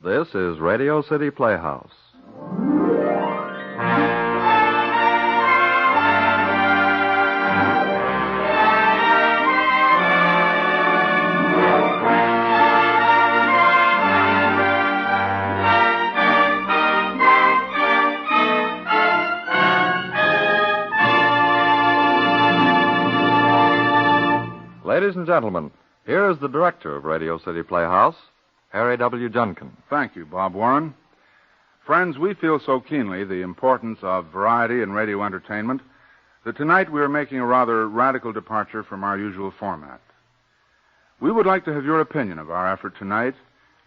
This is Radio City Playhouse. Ladies and gentlemen, here is the director of Radio City Playhouse, Harry W. Junkin. Thank you, Bob Warren. Friends, we feel so keenly the importance of variety in radio entertainment that tonight we are making a rather radical departure from our usual format. We would like to have your opinion of our effort tonight.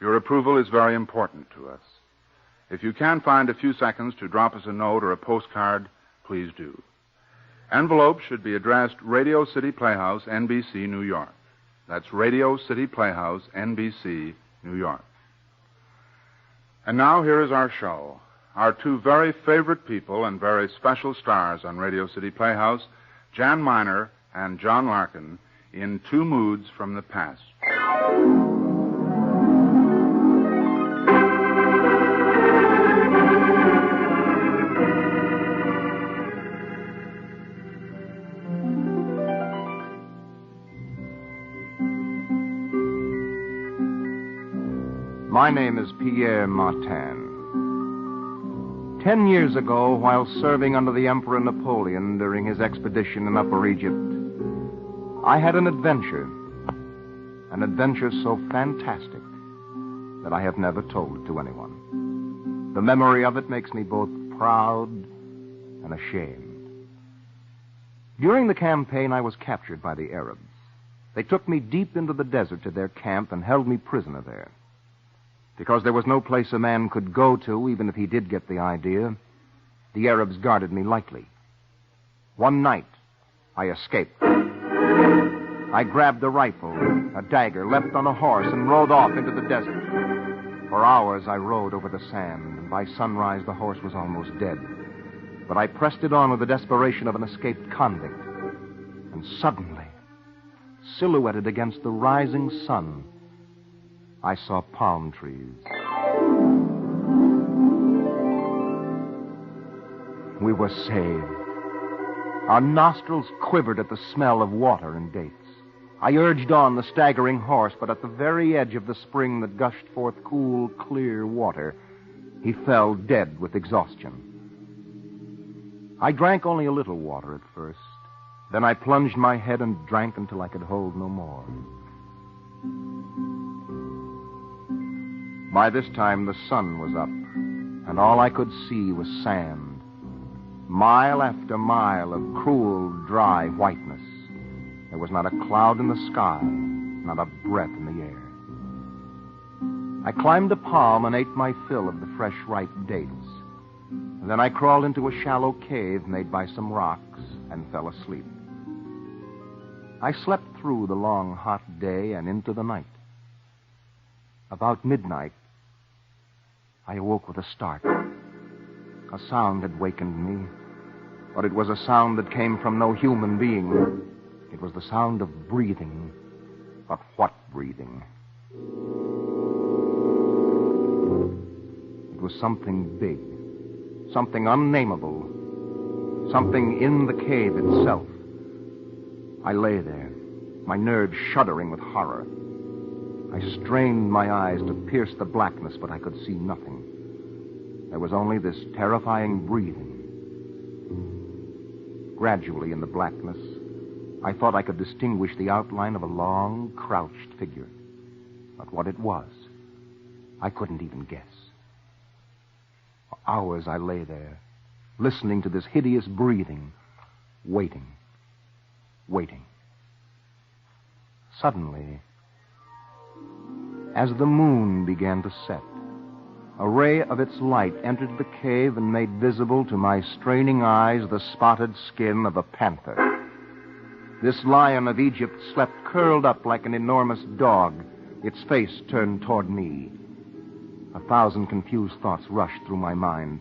Your approval is very important to us. If you can find a few seconds to drop us a note or a postcard, please do. Envelope should be addressed Radio City Playhouse, NBC, New York. That's Radio City Playhouse, NBC, New York. And now here is our show. Our two very favorite people and very special stars on Radio City Playhouse, Jan Minor and John Larkin, in Two Moods from the Past. My name is Pierre Martin. 10 years ago, while serving under the Emperor Napoleon during his expedition in Upper Egypt, I had an adventure so fantastic that I have never told it to anyone. The memory of it makes me both proud and ashamed. During the campaign, I was captured by the Arabs. They took me deep into the desert to their camp and held me prisoner there. Because there was no place a man could go to, even if he did get the idea, the Arabs guarded me lightly. One night, I escaped. I grabbed a rifle, a dagger, leapt on a horse, and rode off into the desert. For hours, I rode over the sand, and by sunrise, the horse was almost dead. But I pressed it on with the desperation of an escaped convict. And suddenly, silhouetted against the rising sun, I saw palm trees. We were saved. Our nostrils quivered at the smell of water and dates. I urged on the staggering horse, but at the very edge of the spring that gushed forth cool, clear water, he fell dead with exhaustion. I drank only a little water at first. Then I plunged my head and drank until I could hold no more. By this time, the sun was up, and all I could see was sand. Mile after mile of cruel, dry whiteness. There was not a cloud in the sky, not a breath in the air. I climbed a palm and ate my fill of the fresh, ripe dates. And then I crawled into a shallow cave made by some rocks and fell asleep. I slept through the long, hot day and into the night. About midnight, I awoke with a start. A sound had wakened me, but it was a sound that came from no human being. It was the sound of breathing. But what breathing? It was something big, something unnameable, something in the cave itself. I lay there, my nerves shuddering with horror. I strained my eyes to pierce the blackness, but I could see nothing. There was only this terrifying breathing. Gradually, in the blackness, I thought I could distinguish the outline of a long, crouched figure. But what it was, I couldn't even guess. For hours I lay there, listening to this hideous breathing, waiting. Suddenly, as the moon began to set, a ray of its light entered the cave and made visible to my straining eyes the spotted skin of a panther. This lion of Egypt slept curled up like an enormous dog, its face turned toward me. 1,000 confused thoughts rushed through my mind.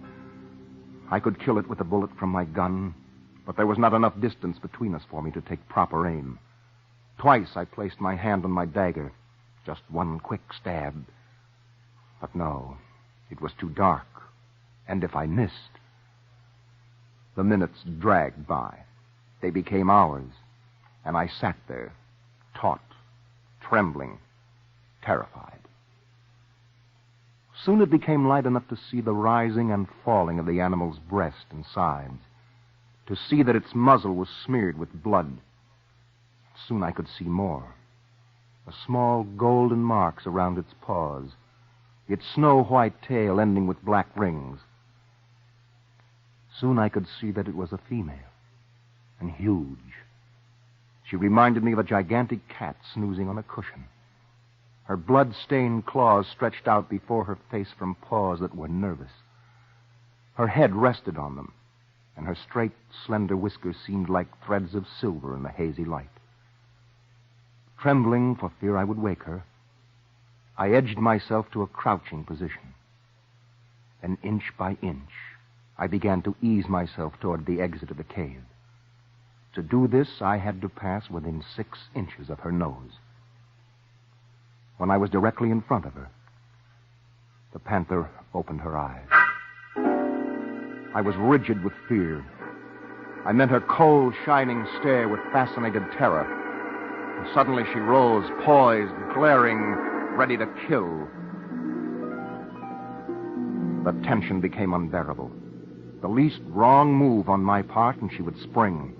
I could kill it with a bullet from my gun, but there was not enough distance between us for me to take proper aim. Twice I placed my hand on my dagger. Just one quick stab. But no, it was too dark. And if I missed... The minutes dragged by. They became hours. And I sat there, taut, trembling, terrified. Soon it became light enough to see the rising and falling of the animal's breast and sides, to see that its muzzle was smeared with blood. Soon I could see more. The small golden marks around its paws, its snow-white tail ending with black rings. Soon I could see that it was a female, and huge. She reminded me of a gigantic cat snoozing on a cushion. Her blood-stained claws stretched out before her face from paws that were nervous. Her head rested on them, and her straight, slender whiskers seemed like threads of silver in the hazy light. Trembling for fear I would wake her, I edged myself to a crouching position. And inch by inch, I began to ease myself toward the exit of the cave. To do this, I had to pass within 6 inches of her nose. When I was directly in front of her, the panther opened her eyes. I was rigid with fear. I met her cold, shining stare with fascinated terror. And suddenly she rose, poised, glaring, ready to kill. The tension became unbearable. The least wrong move on my part, and she would spring.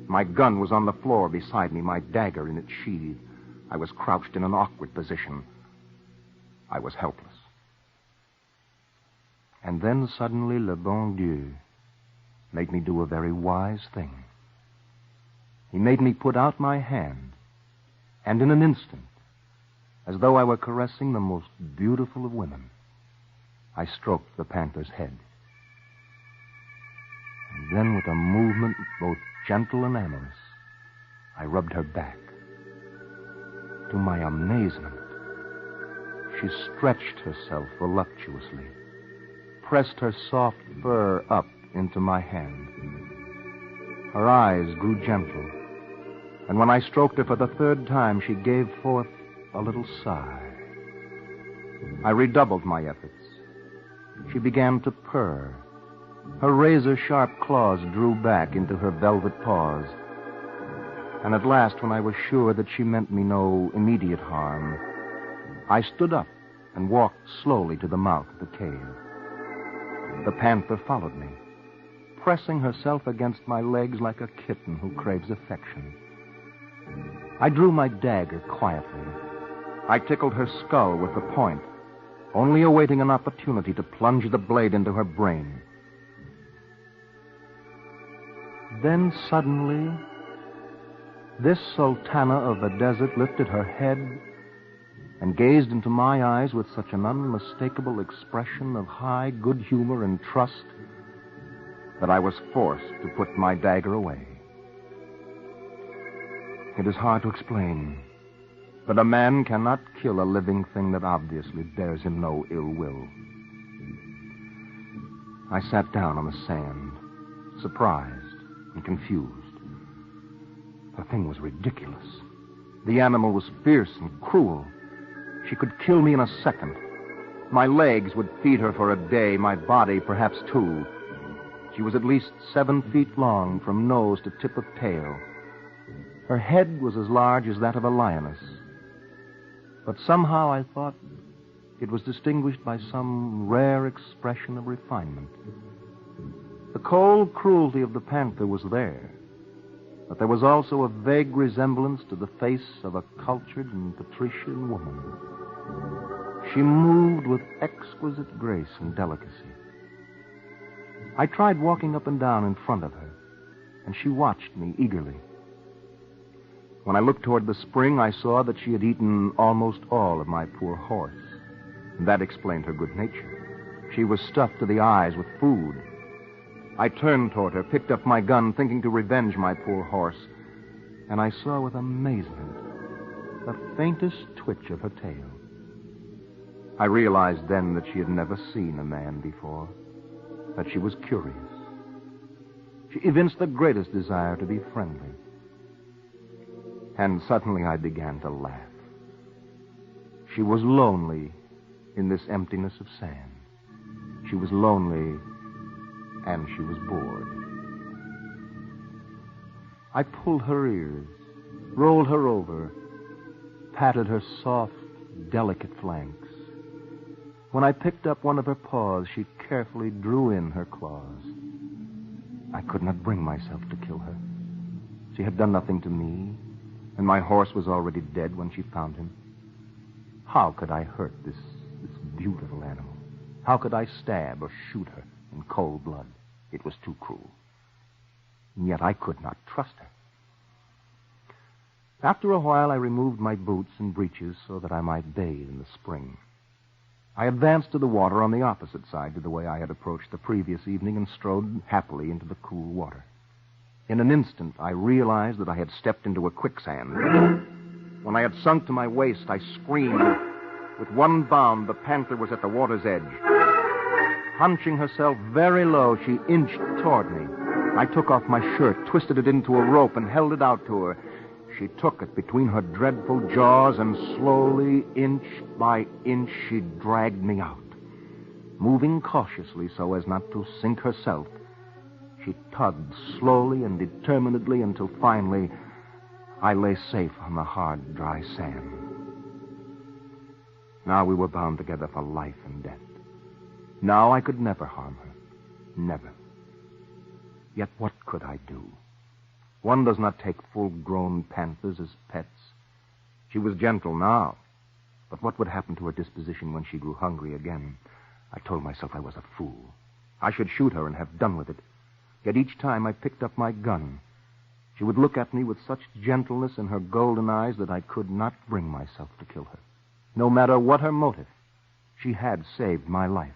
My gun was on the floor beside me, my dagger in its sheath. I was crouched in an awkward position. I was helpless. And then suddenly le bon Dieu made me do a very wise thing. He made me put out my hand, and in an instant, as though I were caressing the most beautiful of women, I stroked the panther's head. And then with a movement both gentle and amorous, I rubbed her back. To my amazement, she stretched herself voluptuously, pressed her soft fur up into my hand. Her eyes grew gentle, and when I stroked her for the 3rd time, she gave forth a little sigh. I redoubled my efforts. She began to purr. Her razor-sharp claws drew back into her velvet paws. And at last, when I was sure that she meant me no immediate harm, I stood up and walked slowly to the mouth of the cave. The panther followed me, pressing herself against my legs like a kitten who craves affection. I drew my dagger quietly. I tickled her skull with the point, only awaiting an opportunity to plunge the blade into her brain. Then suddenly, this sultana of the desert lifted her head and gazed into my eyes with such an unmistakable expression of high good humor and trust that I was forced to put my dagger away. It is hard to explain, but a man cannot kill a living thing that obviously bears him no ill will. I sat down on the sand, surprised and confused. The thing was ridiculous. The animal was fierce and cruel. She could kill me in a second. My legs would feed her for a day, my body perhaps 2. She was at least 7 feet long from nose to tip of tail. Her head was as large as that of a lioness. But somehow I thought it was distinguished by some rare expression of refinement. The cold cruelty of the panther was there, but there was also a vague resemblance to the face of a cultured and patrician woman. She moved with exquisite grace and delicacy. I tried walking up and down in front of her, and she watched me eagerly. When I looked toward the spring, I saw that she had eaten almost all of my poor horse. And that explained her good nature. She was stuffed to the eyes with food. I turned toward her, picked up my gun, thinking to revenge my poor horse, and I saw with amazement the faintest twitch of her tail. I realized then that she had never seen a man before, that she was curious. She evinced the greatest desire to be friendly. And suddenly I began to laugh. She was lonely in this emptiness of sand. She was lonely, and she was bored. I pulled her ears, rolled her over, patted her soft, delicate flanks. When I picked up one of her paws, she carefully drew in her claws. I could not bring myself to kill her. She had done nothing to me, and my horse was already dead when she found him. How could I hurt this beautiful animal? How could I stab or shoot her in cold blood? It was too cruel. And yet I could not trust her. After a while, I removed my boots and breeches so that I might bathe in the spring. I advanced to the water on the opposite side to the way I had approached the previous evening and strode happily into the cool water. In an instant, I realized that I had stepped into a quicksand. When I had sunk to my waist, I screamed. With one bound, the panther was at the water's edge. Hunching herself very low, she inched toward me. I took off my shirt, twisted it into a rope, and held it out to her. She took it between her dreadful jaws, and slowly, inch by inch, she dragged me out. Moving cautiously so as not to sink herself, she tugged slowly and determinedly until finally I lay safe on the hard, dry sand. Now we were bound together for life and death. Now I could never harm her. Never. Yet what could I do? One does not take full-grown panthers as pets. She was gentle now, but what would happen to her disposition when she grew hungry again? I told myself I was a fool. I should shoot her and have done with it. Yet each time I picked up my gun, she would look at me with such gentleness in her golden eyes that I could not bring myself to kill her. No matter what her motive, she had saved my life.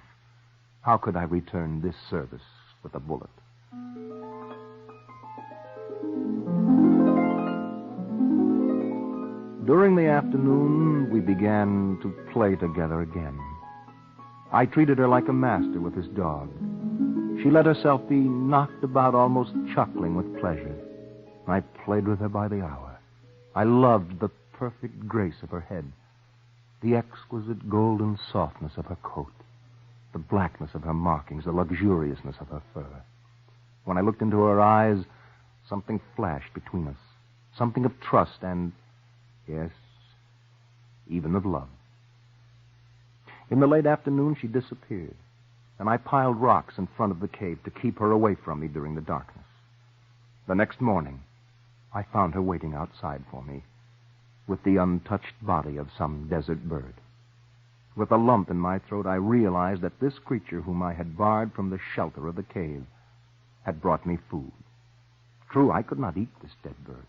How could I return this service with a bullet? During the afternoon, we began to play together again. I treated her like a master with his dog. She let herself be knocked about, almost chuckling with pleasure. I played with her by the hour. I loved the perfect grace of her head, the exquisite golden softness of her coat, the blackness of her markings, the luxuriousness of her fur. When I looked into her eyes, something flashed between us, something of trust and, yes, even of love. In the late afternoon, she disappeared, and I piled rocks in front of the cave to keep her away from me during the darkness. The next morning, I found her waiting outside for me with the untouched body of some desert bird. With a lump in my throat, I realized that this creature whom I had barred from the shelter of the cave had brought me food. True, I could not eat this dead bird,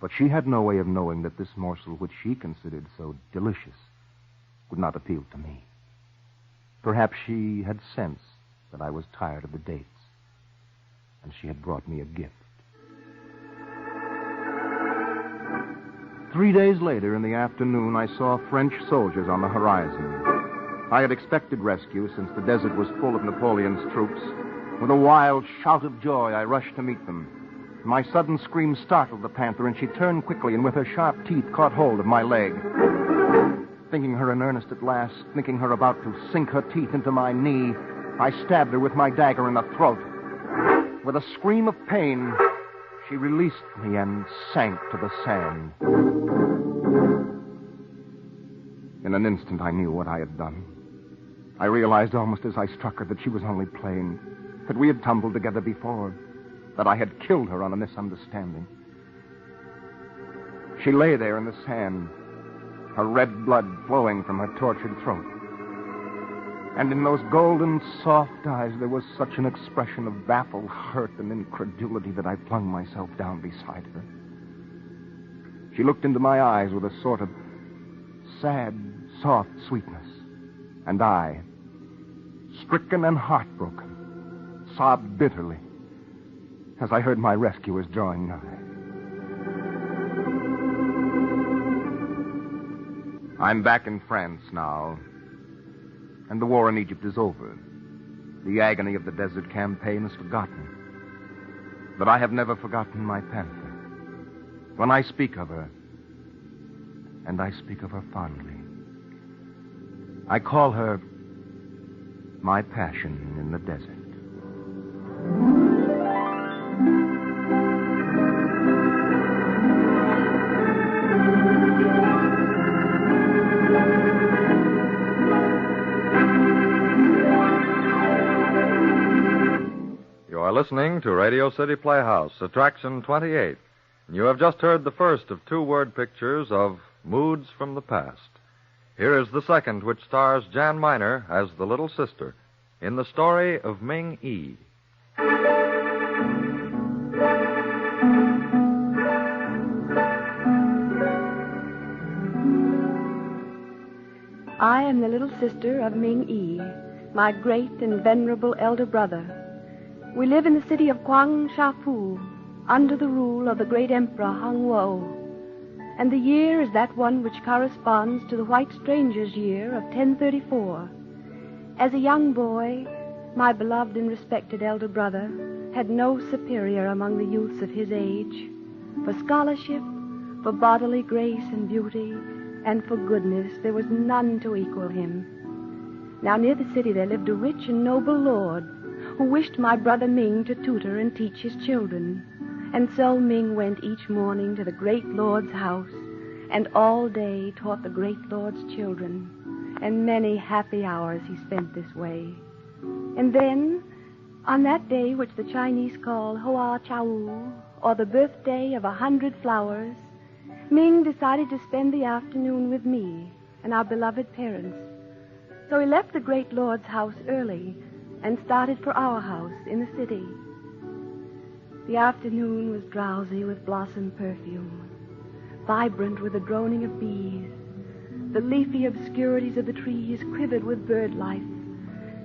but she had no way of knowing that this morsel, which she considered so delicious, would not appeal to me. Perhaps she had sensed that I was tired of the dates, and she had brought me a gift. 3 days later, in the afternoon, I saw French soldiers on the horizon. I had expected rescue, since the desert was full of Napoleon's troops. With a wild shout of joy, I rushed to meet them. My sudden scream startled the panther, and she turned quickly and with her sharp teeth caught hold of my leg. Thinking her in earnest at last, thinking her about to sink her teeth into my knee, I stabbed her with my dagger in the throat. With a scream of pain, she released me and sank to the sand. In an instant, I knew what I had done. I realized almost as I struck her that she was only playing, that we had tumbled together before, that I had killed her on a misunderstanding. She lay there in the sand, her red blood flowing from her tortured throat. And in those golden, soft eyes, there was such an expression of baffled hurt and incredulity that I flung myself down beside her. She looked into my eyes with a sort of sad, soft sweetness. And I, stricken and heartbroken, sobbed bitterly as I heard my rescuers drawing nigh. I'm back in France now, and the war in Egypt is over. The agony of the desert campaign is forgotten. But I have never forgotten my panther. When I speak of her, and I speak of her fondly, I call her my passion in the desert. You are listening to Radio City Playhouse, Attraction 28. And you have just heard the first of two word pictures of Moods from the Past. Here is the second, which stars Jan Miner as the little sister in the story of Ming-E. I am the little sister of Ming-E, my great and venerable elder brother. We live in the city of Kwang Sha-Fu, under the rule of the great emperor Hung Wo. And the year is that one which corresponds to the white stranger's year of 1034. As a young boy, my beloved and respected elder brother had no superior among the youths of his age. For scholarship, for bodily grace and beauty, and for goodness, there was none to equal him. Now near the city there lived a rich and noble lord who wished my brother Ming to tutor and teach his children. And so Ming went each morning to the great lord's house, and all day taught the great lord's children, and many happy hours he spent this way. And then, on that day which the Chinese call Hoa Chau, or the birthday of 100 flowers, Ming decided to spend the afternoon with me and our beloved parents. So he left the great lord's house early and started for our house in the city. The afternoon was drowsy with blossom perfume, vibrant with the droning of bees. The leafy obscurities of the trees quivered with bird life,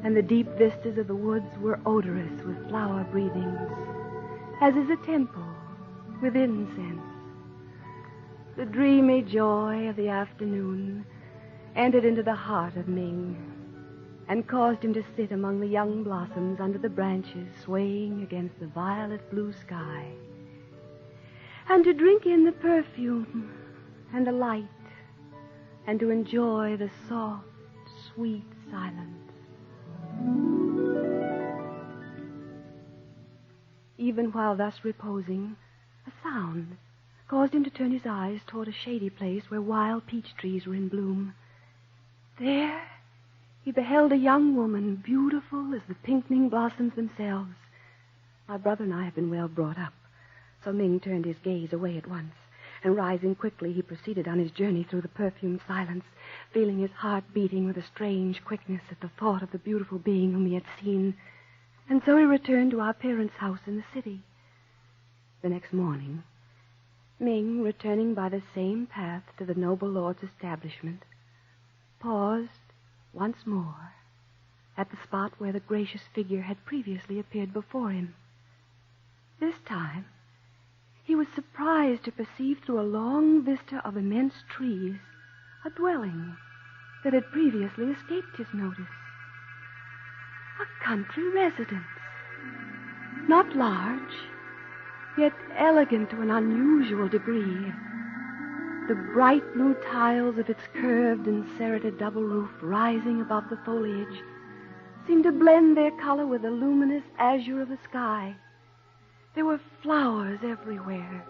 and the deep vistas of the woods were odorous with flower breathings, as is a temple with incense. The dreamy joy of the afternoon entered into the heart of Ming and caused him to sit among the young blossoms under the branches swaying against the violet blue sky, and to drink in the perfume and the light, and to enjoy the soft, sweet silence. Even while thus reposing, a sound caused him to turn his eyes toward a shady place where wild peach trees were in bloom. There he beheld a young woman, beautiful as the pinkening blossoms themselves. My brother and I have been well brought up, so Ming turned his gaze away at once, and rising quickly, he proceeded on his journey through the perfumed silence, feeling his heart beating with a strange quickness at the thought of the beautiful being whom he had seen. And so he returned to our parents' house in the city. The next morning, Ming, returning by the same path to the noble lord's establishment, paused once more at the spot where the gracious figure had previously appeared before him. This time, he was surprised to perceive through a long vista of immense trees a dwelling that had previously escaped his notice. A country residence. Not large, yet elegant to an unusual degree. The bright blue tiles of its curved and serrated double roof rising above the foliage seemed to blend their color with the luminous azure of the sky. There were flowers everywhere,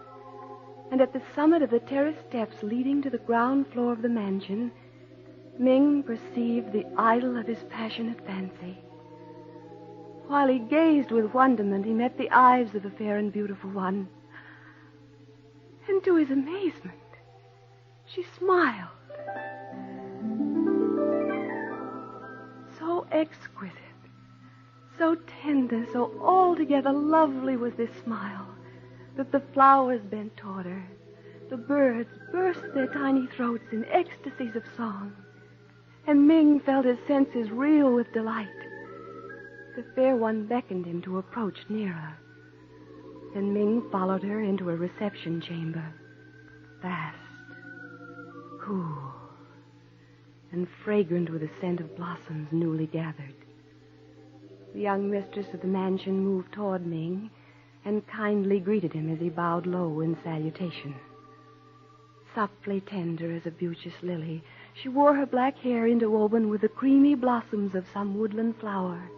and at the summit of the terrace steps leading to the ground floor of the mansion, Ming perceived the idol of his passionate fancy. While he gazed with wonderment, he met the eyes of the fair and beautiful one, and to his amazement, she smiled. So exquisite, so tender, so altogether lovely was this smile that the flowers bent toward her. The birds burst their tiny throats in ecstasies of song, and Ming felt his senses reel with delight. The fair one beckoned him to approach nearer. Then Ming followed her into a reception chamber, vast, cool, and fragrant with the scent of blossoms newly gathered. The young mistress of the mansion moved toward Ming and kindly greeted him as he bowed low in salutation. Softly tender as a beauteous lily, She wore her black hair interwoven with the creamy blossoms of some woodland flower.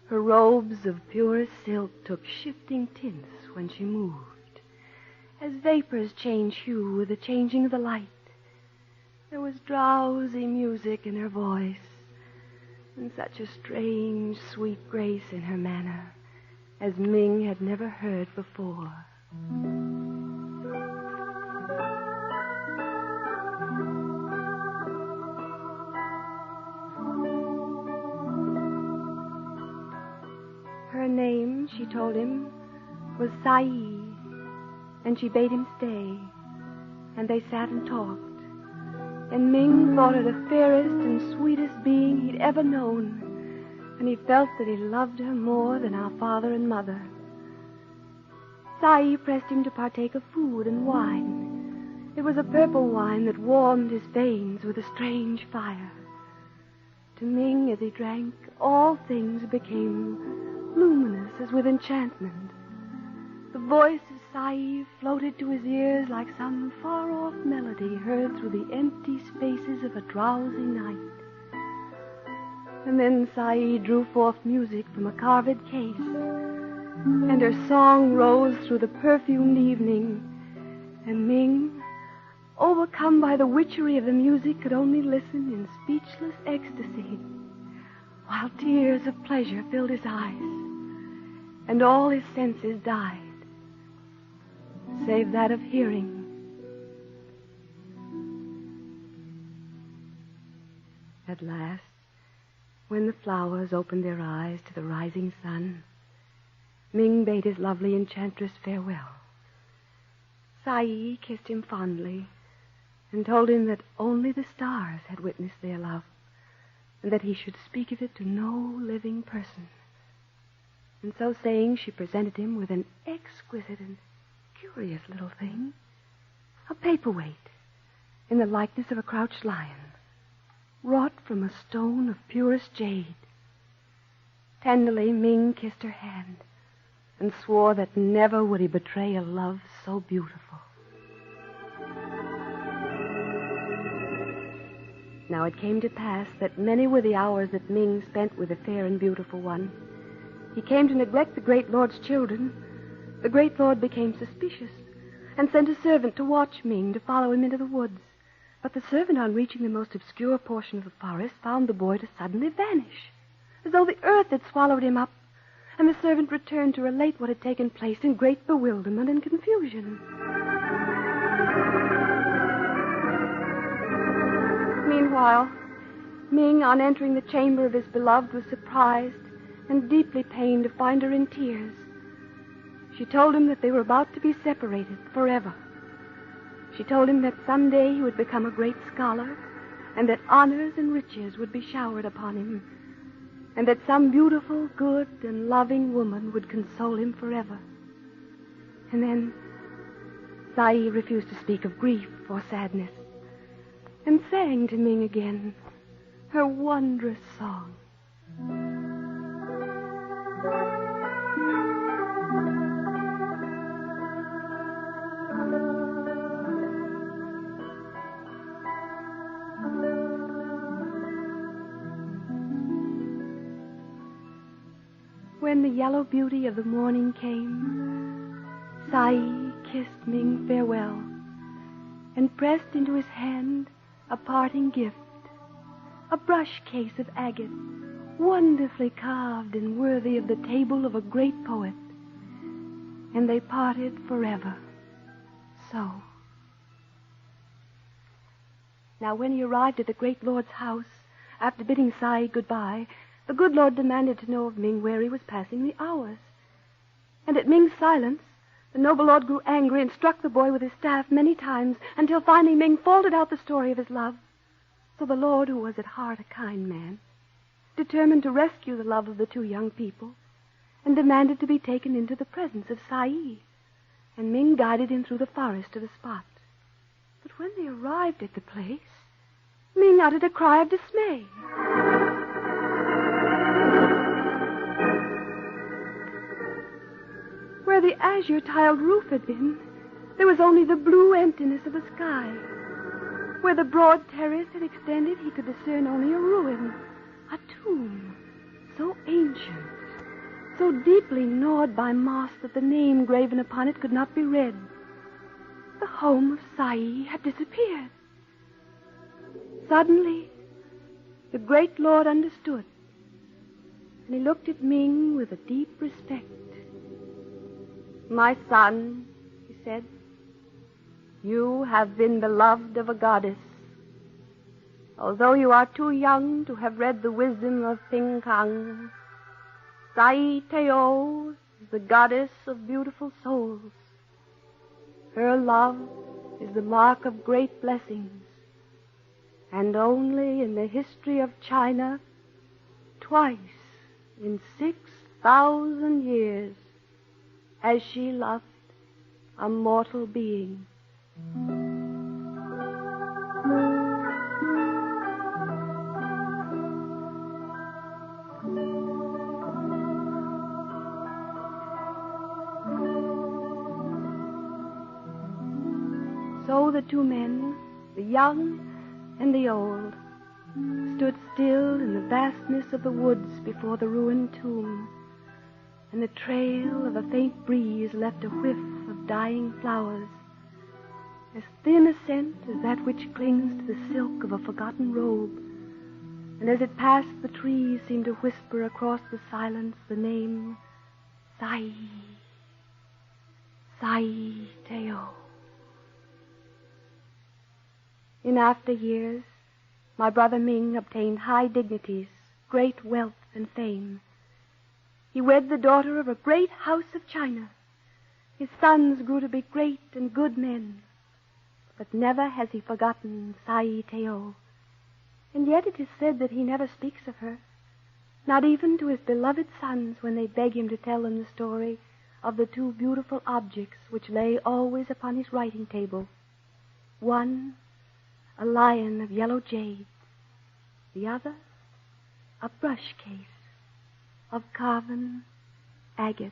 Her robes of purest silk took shifting tints when she moved, as vapors change hue with the changing of the light. There was drowsy music in her voice, and such a strange, sweet grace in her manner as Ming had never heard before. Her name, she told him, was Sai, and she bade him stay, and they sat and talked. And Ming thought her the fairest and sweetest being he'd ever known, and he felt that he loved her more than our father and mother. Sai pressed him to partake of food and wine. It was a purple wine that warmed his veins with a strange fire. To Ming, as he drank, all things became luminous as with enchantment. The voice of Sai floated to his ears like some far-off melody heard through the empty spaces of a drowsy night. And then Sai drew forth music from a carved case, and her song rose through the perfumed evening, and Ming, overcome by the witchery of the music, could only listen in speechless ecstasy, while tears of pleasure filled his eyes, and all his senses died, save that of hearing. At last, when the flowers opened their eyes to the rising sun, Ming bade his lovely enchantress farewell. Sai kissed him fondly and told him that only the stars had witnessed their love, and that he should speak of it to no living person. And so saying, she presented him with an exquisite and curious little thing, a paperweight in the likeness of a crouched lion, wrought from a stone of purest jade. Tenderly, Ming kissed her hand and swore that never would he betray a love so beautiful. Now it came to pass that many were the hours that Ming spent with the fair and beautiful one. He came to neglect the great lord's children. The great lord became suspicious and sent a servant to watch Ming, to follow him into the woods. But the servant, on reaching the most obscure portion of the forest, found the boy to suddenly vanish, as though the earth had swallowed him up, and the servant returned to relate what had taken place in great bewilderment and confusion. Meanwhile, Ming, on entering the chamber of his beloved, was surprised and deeply pained to find her in tears. She told him that they were about to be separated forever. She told him that someday he would become a great scholar, and that honors and riches would be showered upon him, and that some beautiful, good, and loving woman would console him forever. And then Sai refused to speak of grief or sadness, and sang to Ming again her wondrous song. When the yellow beauty of the morning came, Sai kissed Ming farewell and pressed into his hand a parting gift, a brush case of agate, wonderfully carved and worthy of the table of a great poet. And they parted forever. So. Now, when he arrived at the great lord's house, after bidding Sai goodbye, the good lord demanded to know of Ming where he was passing the hours. And at Ming's silence, the noble lord grew angry and struck the boy with his staff many times, until finally Ming faltered out the story of his love. So the lord, who was at heart a kind man, determined to rescue the love of the two young people, and demanded to be taken into the presence of Sai. And Ming guided him through the forest to the spot. But when they arrived at the place, Ming uttered a cry of dismay. Where the azure-tiled roof had been, there was only the blue emptiness of the sky. Where the broad terrace had extended, he could discern only a ruin, a tomb, so ancient, so deeply gnawed by moss that the name graven upon it could not be read. The home of Sai had disappeared. Suddenly, the great lord understood, and he looked at Ming with a deep respect. "My son," he said, "you have been beloved of a goddess. Although you are too young to have read the wisdom of Ping Kang, Sai Teo is the goddess of beautiful souls. Her love is the mark of great blessings, and only in the history of China, twice in 6,000 years, has she loved a mortal being." So the two men, the young and the old, stood still in the vastness of the woods before the ruined tomb, and the trail of a faint breeze left a whiff of dying flowers, as thin a scent as that which clings to the silk of a forgotten robe, and as it passed the trees seemed to whisper across the silence the name Sai, Sai Teo. In after years, my brother Ming obtained high dignities, great wealth and fame. He wed the daughter of a great house of China. His sons grew to be great and good men. But never has he forgotten Sai Teo. And yet it is said that he never speaks of her, not even to his beloved sons when they beg him to tell them the story of the two beautiful objects which lay always upon his writing table. One, a lion of yellow jade. The other, a brush case of carven agate.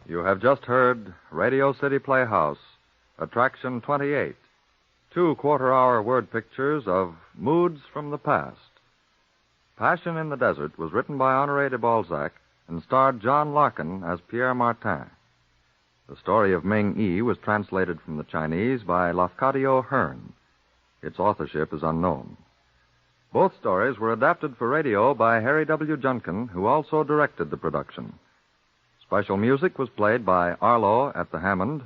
You have just heard Radio City Playhouse, Attraction 28, 2 quarter-hour word pictures of moods from the past. Passion in the Desert was written by Honoré de Balzac and starred John Larkin as Pierre Martin. The story of Ming-E was translated from the Chinese by Lafcadio Hearn. Its authorship is unknown. Both stories were adapted for radio by Harry W. Junkin, who also directed the production. Special music was played by Arlo at the Hammond,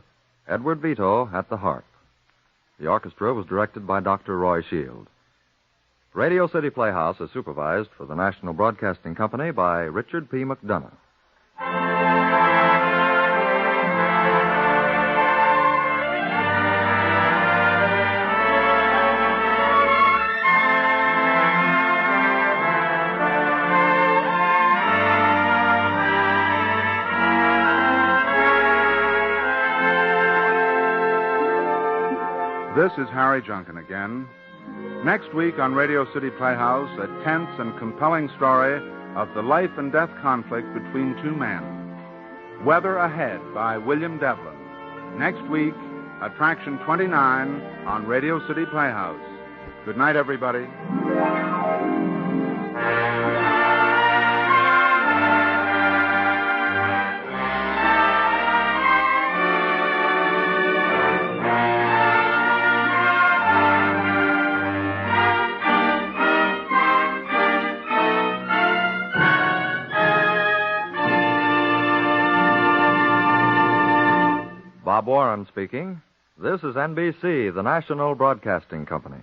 Edward Vito at the harp. The orchestra was directed by Dr. Roy Shield. Radio City Playhouse is supervised for the National Broadcasting Company by Richard P. McDonough. This is Harry Junkin again. Next week on Radio City Playhouse, a tense and compelling story of the life and death conflict between two men. Weather Ahead by William Devlin. Next week, Attraction 29 on Radio City Playhouse. Good night, everybody. Bob Warren speaking. This is NBC, the National Broadcasting Company.